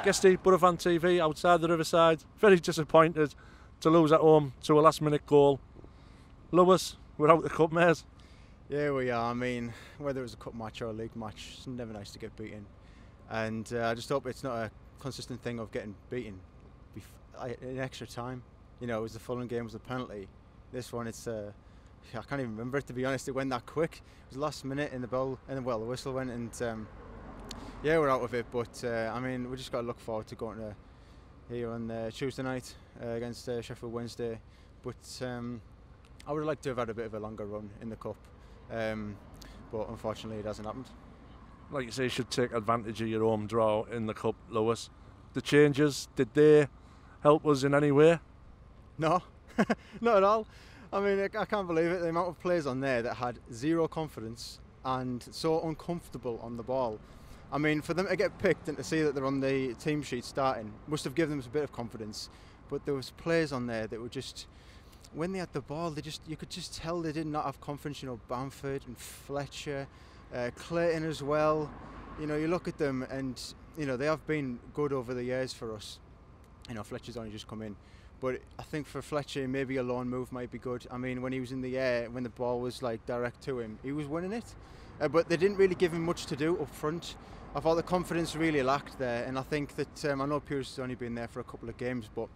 Guesty, BoroFanTV, outside the Riverside. Very disappointed to lose at home to a last-minute goal. Lewis, we're out the cup, mate. Yeah, we are. I mean, whether it was a cup match or a league match, it's never nice to get beaten. And I just hope it's not a consistent thing of getting beaten in extra time. You know, it was the Fulham game, was a penalty. This one, it's I can't even remember it, to be honest. It went that quick. It was last minute in the bell, and well, the whistle went, and yeah, we're out of it. But I mean, we just got to look forward to going to here on Tuesday night against Sheffield Wednesday. But I would like to have had a bit of a longer run in the cup, but unfortunately, it hasn't happened. Like you say, you should take advantage of your home draw in the cup, Lewis. The changes, did they help us in any way? No, not at all. I mean, I can't believe it. The amount of players on there that had zero confidence and so uncomfortable on the ball. I mean, for them to get picked and to see that they're on the team sheet starting must have given them a bit of confidence. But there was players on there that were just, when they had the ball, you could just tell they did not have confidence. You know, Bamford and Fletcher, Clayton as well. You know, you look at them and, you know, they have been good over the years for us. You know, Fletcher's only just come in. But I think for Fletcher, maybe a lone move might be good. I mean, when he was in the air, when the ball was like direct to him, he was winning it. But they didn't really give him much to do up front. I thought the confidence really lacked there. And I think that, I know Pierce has only been there for a couple of games, but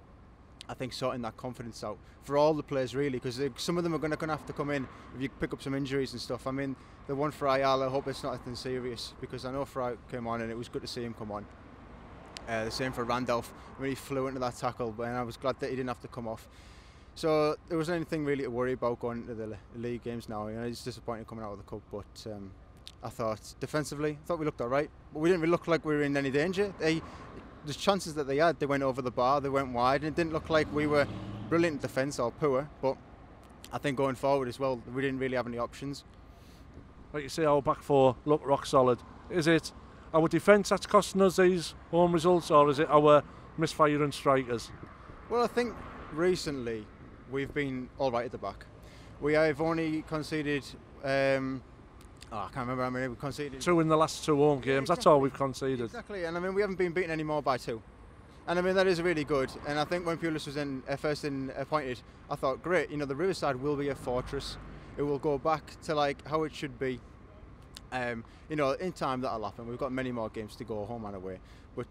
I think sorting that confidence out for all the players really, because some of them are going to have to come in if you pick up some injuries and stuff. I mean, the one for Ayala, I hope it's not anything serious, because I know Fry came on and it was good to see him come on. The same for Randolph, when he flew into that tackle, and I was glad that he didn't have to come off. So there wasn't anything really to worry about going into the league games now. You know, it's disappointing coming out of the cup, but I thought defensively, I thought we looked all right, but we didn't really look like we were in any danger. The chances that they had, they went over the bar, they went wide, and it didn't look like we were brilliant in defence or poor. But I think going forward as well, we didn't really have any options. Like you say, our back four look rock solid. Is it our defence that's costing us these home results, or is it our misfiring strikers? Well, I think recently we've been all right at the back. We have only conceded, I can't remember how many we conceded. 2 in the last 2 home games, yeah, exactly. That's all we've conceded. Exactly, and I mean, we haven't been beaten anymore by 2. And I mean, that is really good. And I think when Pulis was first appointed, I thought, great, you know, the Riverside will be a fortress. It will go back to like how it should be. You know, in time that'll happen. We've got many more games to go, home and away. But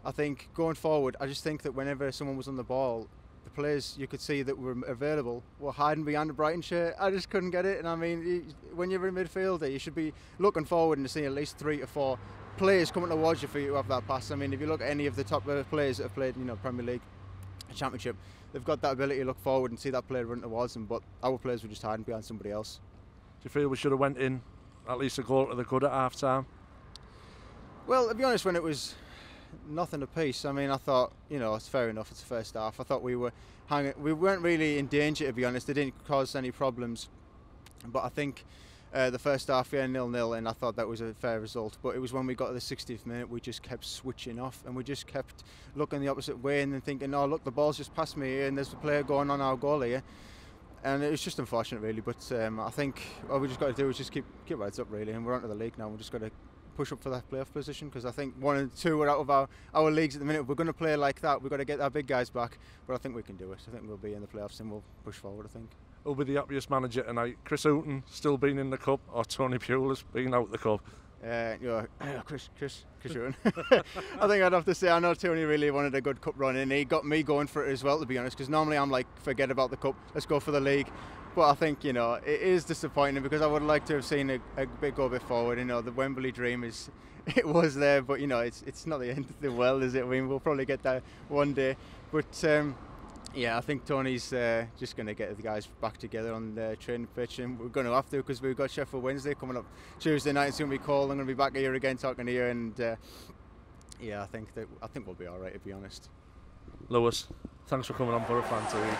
I think going forward, I just think that whenever someone was on the ball, the players you could see that were available were hiding behind the Brighton shirt. I just couldn't get it. And I mean, when you're a midfielder, you should be looking forward and seeing at least 3 or 4 players coming towards you for you to have that pass. I mean, if you look at any of the top players that have played, you know, Premier League, Championship, they've got that ability to look forward and see that player run towards them. But our players were just hiding behind somebody else. Do you feel we should have went in at least a goal to the good at half time? Well, to be honest, when it was nothing apiece, I mean, I thought, you know, it's fair enough. It's the first half. I thought we were hanging. We weren't really in danger, to be honest. They didn't cause any problems. But I think the first half, yeah, 0-0, and I thought that was a fair result. But it was when we got to the 60th minute, we just kept switching off, and we just kept looking the opposite way and then thinking, oh, look, the ball's just past me here, and there's a player going on our goal here. And it was just unfortunate, really. But I think all we just got to do is just keep our heads up, really. And we're onto the league now. We've just got to push up for that playoff position, because I think 1 and 2 are out of our leagues at the minute. If we're going to play like that, we've got to get our big guys back. But I think we can do it. I think we'll be in the playoffs and we'll push forward, I think. Who'll be the happiest manager tonight? Chris Houghton still being in the cup, or Tony Pulis being out the cup? Chris Houghton. I think I'd have to say, I know Tony really wanted a good cup run, and he got me going for it as well, to be honest, because normally I'm like, forget about the cup, let's go for the league. But I think, you know, it is disappointing, because I would like to have seen a bit forward. You know, the Wembley dream it was there, but you know, it's not the end of the world, is it? I mean, we'll probably get that one day. But yeah, I think Tony's just going to get the guys back together on the training pitch, and we're going to have to, because we've got Sheffield Wednesday coming up Tuesday night. It's going to be cold. I'm going to be back here again talking to you, and yeah, I think we'll be all right, to be honest. Lewis, thanks for coming on BoroFanTV.